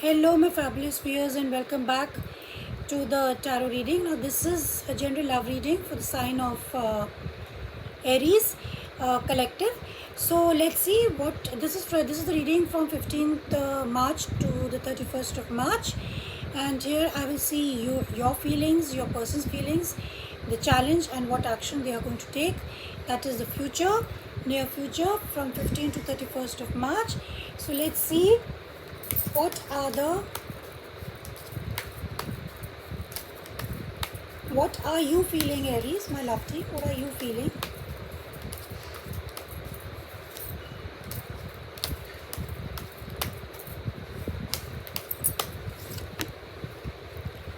Hello, my fabulous viewers, and welcome back to the tarot reading. Now, this is a general love reading for the sign of Aries collective. So, let's see what this is. This is the reading from 15th March to the 31st of March, and here I will see your feelings, your person's feelings, the challenge, and what action they are going to take. That is the future, near future, from 15th to 31st of March. So, let's see. What are you feeling, Aries, my lovely? What are you feeling?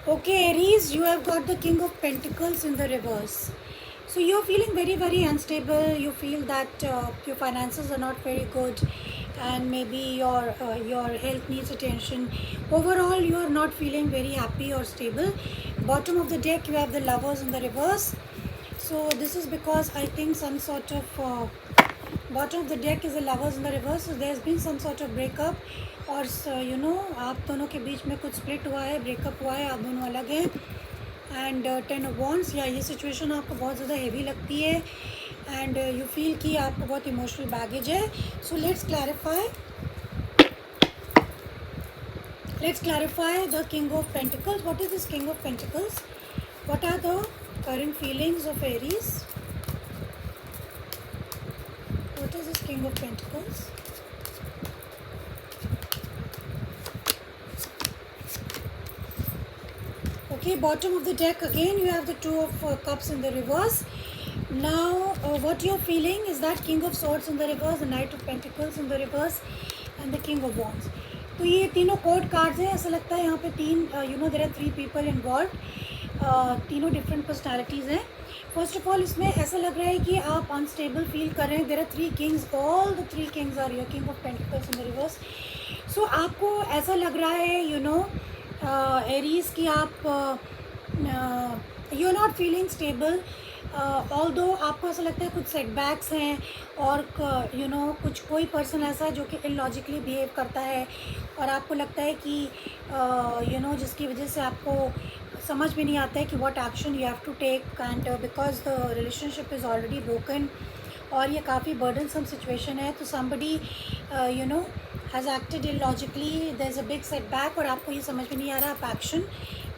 Okay, Aries, you have got the King of Pentacles in the reverse. So you're feeling very, very unstable. You feel that your finances are not very good, and maybe your health needs attention. Overall, you are not feeling very happy or stable. Bottom of the deck, you have the Lovers in the reverse. So this is because I think some sort of bottom of the deck is the Lovers in the reverse. So there's been some sort of breakup, और आप दोनों के बीच में कुछ split हुआ है, breakup हुआ है, आप दोनों अलग हैं. एंड 10 ऑफ वॉन्ड्स, या ये सिचुएशन आपको बहुत ज़्यादा हेवी लगती है, एंड यू फील कि आपको बहुत इमोशनल बैगेज है. So let's clarify the king of pentacles. What is this king of pentacles? What are the current feelings of Aries? What is this King of Pentacles? Okay, bottom of the deck again you have the Two of Cups in the reverse. Now what you're feeling is that King of Swords in the reverse, the Knight of Pentacles in the reverse, and the King of Wands. तो ये तीनों court cards हैं. ऐसा लगता है यहाँ पे तीन देयर आर 3 पीपल इन्वॉल्व. तीनों डिफरेंट पर्सनैलिटीज़ हैं. फर्स्ट ऑफ ऑल इसमें ऐसा लग रहा है कि आप अनस्टेबल फील कर रहे हैं. There are 3 kings, all the 3 kings are your King of Pentacles in the reverse. So आपको ऐसा लग रहा है एरीज कि आप you are not feeling stable. Although आपको ऐसा लगता है कुछ सेटबैक्स हैं, और कुछ कोई पर्सन ऐसा है जो कि इलॉजिकली बिहेव करता है, और आपको लगता है कि जिसकी वजह से आपको समझ में नहीं आता है कि what action you have to take, and because the relationship is already broken, और ये काफ़ी बर्डनसम सिचुएशन है. तो somebody has acted illogically, there is a big setback, और आपको ये समझ में नहीं आ रहा आप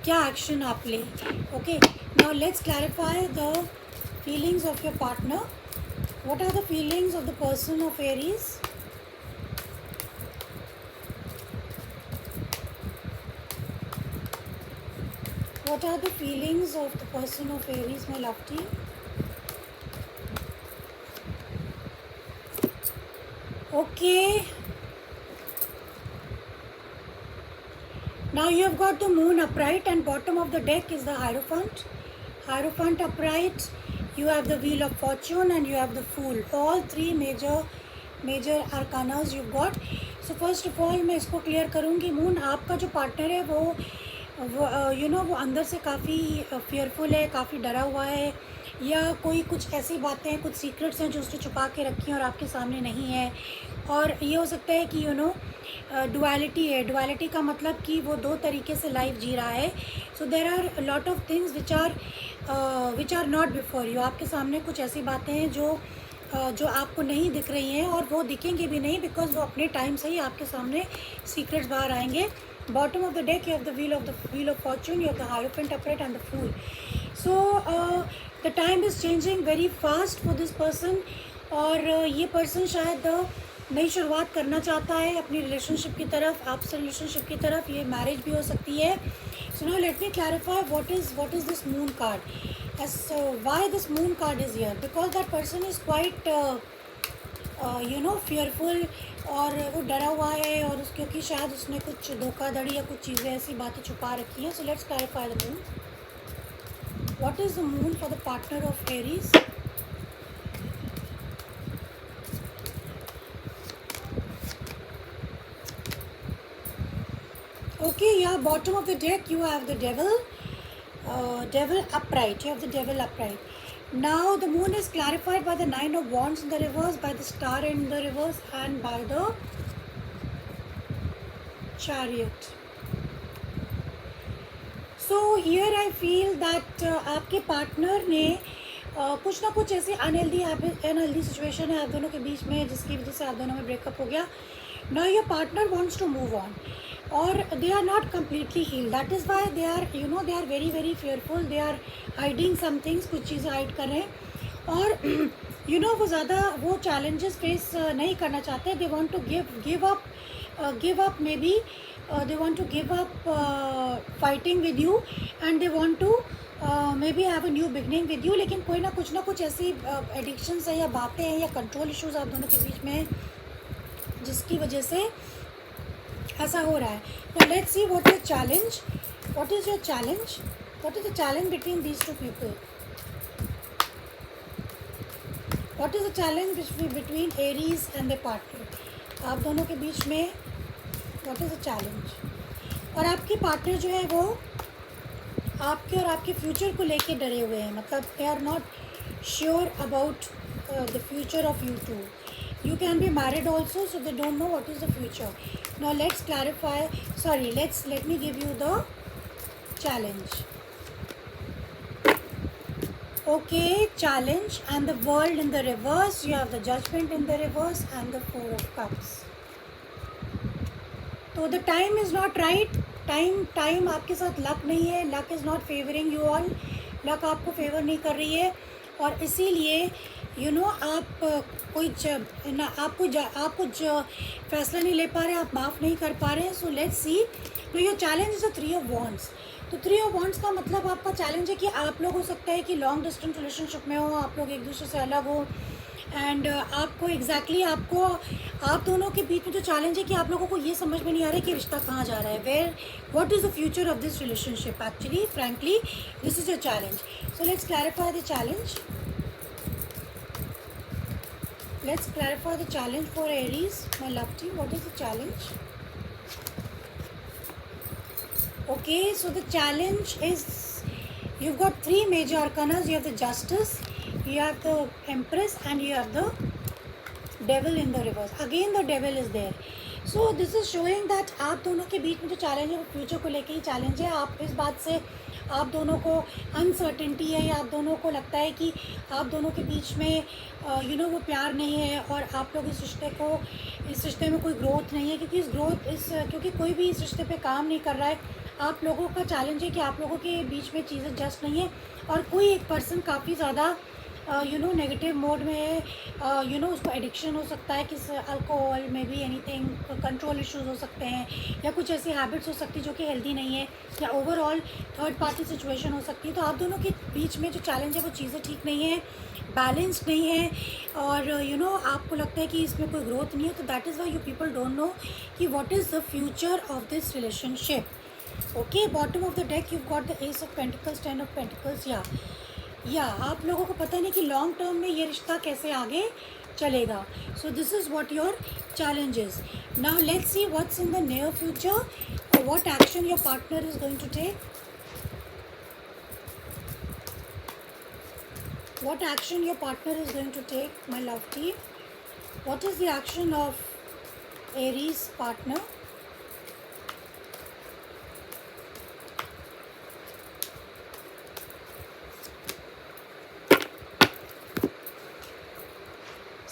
क्या एक्शन आप लें. Okay, now let's clarify the feelings of your partner. What are the feelings of the person of Aries? What are the feelings of the person of Aries, my lovely? Okay. Now you have got the Moon upright, and bottom of the deck is the Hierophant. Hierophant upright. You have the Wheel of Fortune and you have the Fool. All 3 major arcanas you've got. So first of all मैं इसको clear करूँगी. Moon, आपका जो partner है वो अंदर से काफ़ी फियरफुल है, काफ़ी डरा हुआ है, या कोई कुछ ऐसी बातें हैं, कुछ सीक्रेट्स हैं जो उसने छुपा के रखी हैं और आपके सामने नहीं है. और ये हो सकता है कि डुअलिटी है. डुअलिटी का मतलब कि वो 2 तरीके से लाइफ जी रहा है. So there are lot of things which are not before you. आपके सामने कुछ ऐसी बातें हैं जो आपको नहीं दिख रही हैं, और वो दिखेंगे भी नहीं, बिकॉज वो अपने टाइम से ही आपके सामने सीक्रेट्स बाहर आएंगे. Bottom of the deck you have the wheel of fortune, you have the hierophant upright and the fool. So the time is changing very fast for this person, और ये person शायद नई शुरुआत करना चाहता है अपनी रिलेशनशिप की तरफ, आपसे रिलेशनशिप की तरफ. ये मैरिज भी हो सकती है. So now let me clarify what is this moon card. as why this moon card is here, because that person is quite fearful, और वो डरा हुआ है, और क्योंकि शायद उसने कुछ धोखाधड़ी या कुछ चीज़ें ऐसी बातें छुपा रखी हैं. So let's clarify the moon. What is the moon for the partner of Aries? Okay, yeah, bottom of the deck you have the devil upright. You have the devil upright. Now the moon is clarified by the 9 of wands in the reverse, by the star in the reverse, and by the Chariot. So here I feel that आपके partner ने कुछ ना कुछ ऐसी unhealthy situation है आप दोनों के बीच में जिसकी वजह से आप दोनों में ब्रेकअप हो गया. Now your partner wants to move on, or they are not completely healed. That is why they are, you know, they are very very fearful. They are hiding some things. कुछ चीज़ें hide कर रहे हैं और you know वो ज़्यादा वो challenges face नहीं करना चाहते. They want to give up maybe. They want to give up fighting with you and they want to maybe have a new beginning with you. लेकिन कोई ना कुछ ऐसी addictions है या बातें हैं या control issues आप दोनों के बीच में हैं जिसकी वजह से ऐसा हो रहा है. Now let's see what your challenge. What is your challenge? What is the challenge between these two people? What is the challenge between Aries and their partner? आप दोनों के बीच में what is the challenge? और आपकी partner जो है वो आपके और आपके फ्यूचर को लेके डरे हुए हैं. मतलब they are not sure about the future of you two. You can be married also, so they don't know what is the future. Now let's clarify. Sorry, let me give you the challenge. Okay, challenge and the world in the reverse. You have the judgment in the reverse and the Four of Cups. So the time is not right. Time आपके साथ luck नहीं है. Luck is not favoring you all. Luck आपको favour नहीं कर रही है और इसीलिए you know आप कुछ फैसला नहीं ले पा रहे, आप माफ़ नहीं कर पा रहे हैं. So let's see. तो your challenge is a 3 of Wands. तो 3 of Wands का मतलब आपका चैलेंज है कि आप लोग हो सकता है कि लॉन्ग डिस्टेंस रिलेशनशिप में हो, आप लोग एक दूसरे से अलग हो एंड आपको एग्जैक्टली आप दोनों के बीच में जो चैलेंज है कि आप लोगों को ये समझ में नहीं आ रहा है कि रिश्ता कहाँ जा रहा है. What is the future of this relationship. Actually frankly this is your challenge. So let's clarify the challenge. Let's clarify the challenge for Aries, my love team. What is the challenge? Okay, so the challenge is you've got 3 major arcanas. You have the Justice, you have the Empress, and you have the Devil in the reverse. Again, the Devil is there. So this is showing that आप दोनों के बीच में जो challenge है वो future को लेके ही challenge है. आप इस बात से आप दोनों को अनसर्टेनिटी है या आप दोनों को लगता है कि आप दोनों के बीच में यू नो वो प्यार नहीं है और आप लोग इस रिश्ते में कोई ग्रोथ नहीं है क्योंकि कोई भी इस रिश्ते पे काम नहीं कर रहा है. आप लोगों का चैलेंज है कि आप लोगों के बीच में चीज़ें जस्ट नहीं है और कोई एक पर्सन काफ़ी ज़्यादा यू नो नेगेटिव मोड में है. यू नो उसको एडिक्शन हो सकता है किस अल्कोहल में भी एनीथिंग, कंट्रोल इश्यूज हो सकते हैं या कुछ ऐसी हैबिट्स हो सकती है जो कि हेल्दी नहीं है या ओवरऑल थर्ड पार्टी सिचुएशन हो सकती है. तो आप दोनों के बीच में जो चैलेंज है वो चीज़ें ठीक नहीं है, बैलेंस्ड नहीं है और यू नो आपको लगता है कि इसमें कोई ग्रोथ नहीं है. तो that is why you people don't know कि what is the future of this relationship. Okay, bottom of the deck you got the ace of pentacles, 10 of pentacles. या आप लोगों को पता नहीं कि लॉन्ग टर्म में ये रिश्ता कैसे आगे चलेगा. So this is what your challenges. Now let's see what's in the near future, what action your partner is going to take. What action your partner is going to take, my love team? What is the action of Aries partner?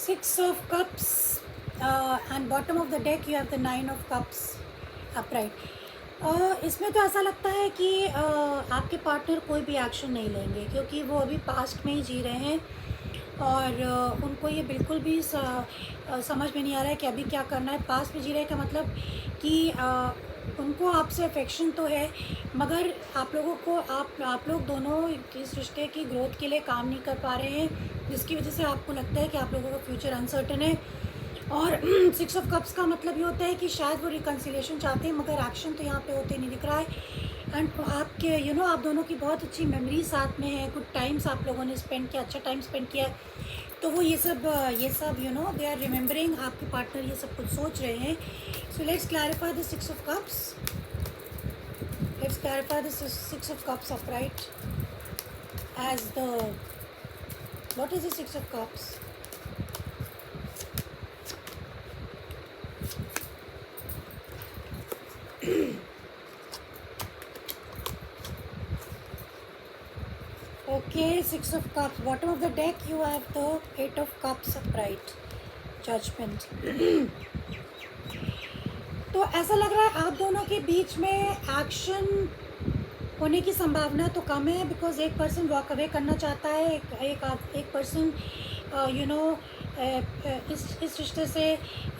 Six of Cups and bottom of the deck you have the 9 of Cups upright. इसमें तो ऐसा लगता है कि आपके partner कोई भी action नहीं लेंगे क्योंकि वो अभी पास्ट में ही जी रहे हैं और उनको ये बिल्कुल भी समझ में नहीं आ रहा है कि अभी क्या करना है. पास्ट में जी रहे का मतलब कि उनको आपसे अफेक्शन तो है मगर आप लोगों को आप लोग दोनों इस रिश्ते की ग्रोथ के लिए काम नहीं कर पा रहे हैं जिसकी वजह से आपको लगता है कि आप लोगों का फ्यूचर अनसर्टन है. और 6 ऑफ कप्स का मतलब ये होता है कि शायद वो रिकन्सिलेशन चाहते हैं मगर एक्शन तो यहाँ पे होते नहीं दिख रहा है. एंड आपके यू नो आप दोनों की बहुत अच्छी मेमोरी साथ में है, गुड टाइम्स आप लोगों ने स्पेंड किया, अच्छा टाइम स्पेंड किया. तो वो ये सब you know they are remembering, आपके पार्टनर ये सब कुछ सोच रहे हैं. So let's clarify the 6 of cups. Let's clarify the 6 of cups upright as the what is the 6 of cups. Okay, Six of Cups. Bottom of the deck, you have the Eight of Cups upright. Judgment. तो ऐसा लग रहा है आप दोनों के बीच में action होने की संभावना तो कम है, बिकॉज एक पर्सन वॉक अवे करना चाहता है, एक पर्सन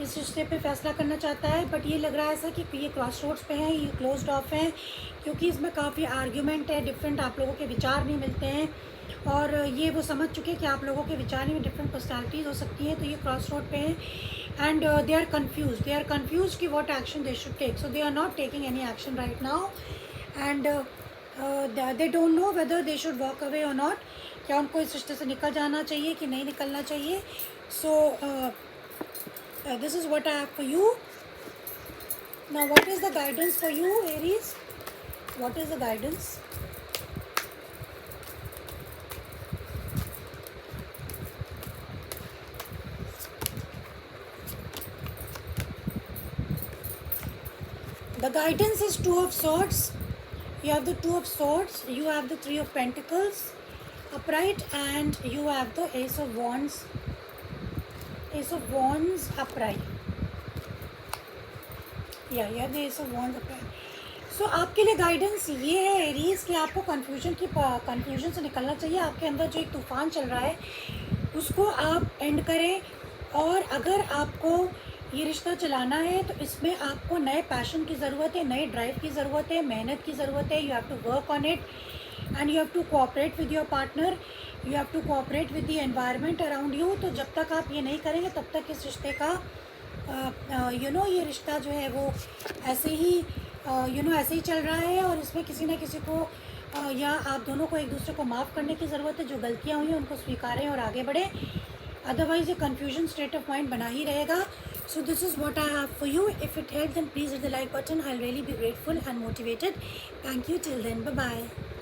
इस रिश्ते पे फैसला करना चाहता है, बट ये लग रहा है ऐसा कि ये क्रॉस रोड्स पे हैं, ये क्लोज्ड ऑफ हैं, क्योंकि इसमें काफ़ी आर्ग्यूमेंट है, डिफरेंट आप लोगों के विचार नहीं मिलते हैं, और ये वो समझ चुके हैं कि आप लोगों के विचार में डिफरेंट पर्सनैलिटीज़ हो सकती हैं, तो ये क्रॉस रोड पे हैं एंड दे आर कन्फ्यूज कि what action they should take, so they are not taking any action right now and they don't know whether they should walk away और not, क्या उनको इस रिश्ते से निकल जाना चाहिए कि नहीं निकलना चाहिए. सो this is what I have for you. Now what is the guidance for you Aries? What is the guidance? The guidance is Two of Swords. You have the Two of Swords, you have the Three of Pentacles upright, and you have the Ace of Wands. Ace of Wands upright. Yeah, you have the Ace of Wands upright. So आपके लिए guidance ये है Aries कि आपको confusion से निकलना चाहिए. आपके अंदर जो एक तूफान चल रहा है उसको आप एंड करें, और अगर आपको ये रिश्ता चलाना है तो इसमें आपको नए पैशन की ज़रूरत है, नए ड्राइव की ज़रूरत है, मेहनत की ज़रूरत है. You have to work on it and you have to cooperate with your partner, you have to cooperate with the environment around you. तो जब तक आप ये नहीं करेंगे तब तक इस रिश्ते का ये रिश्ता जो है वो ऐसे ही ऐसे ही चल रहा है, और इसमें किसी न किसी को या आप दोनों को एक दूसरे को माफ़ करने की ज़रूरत है. जो गलतियाँ हुई हैं उनको स्वीकारें और आगे बढ़ें, अदरवाइज़ ये कन्फ्यूजन स्टेट ऑफ माइंड बना ही रहेगा. So this is what I have for you. If it helped, then please hit the like button. I'll really be grateful and motivated. Thank you. Till then, bye bye.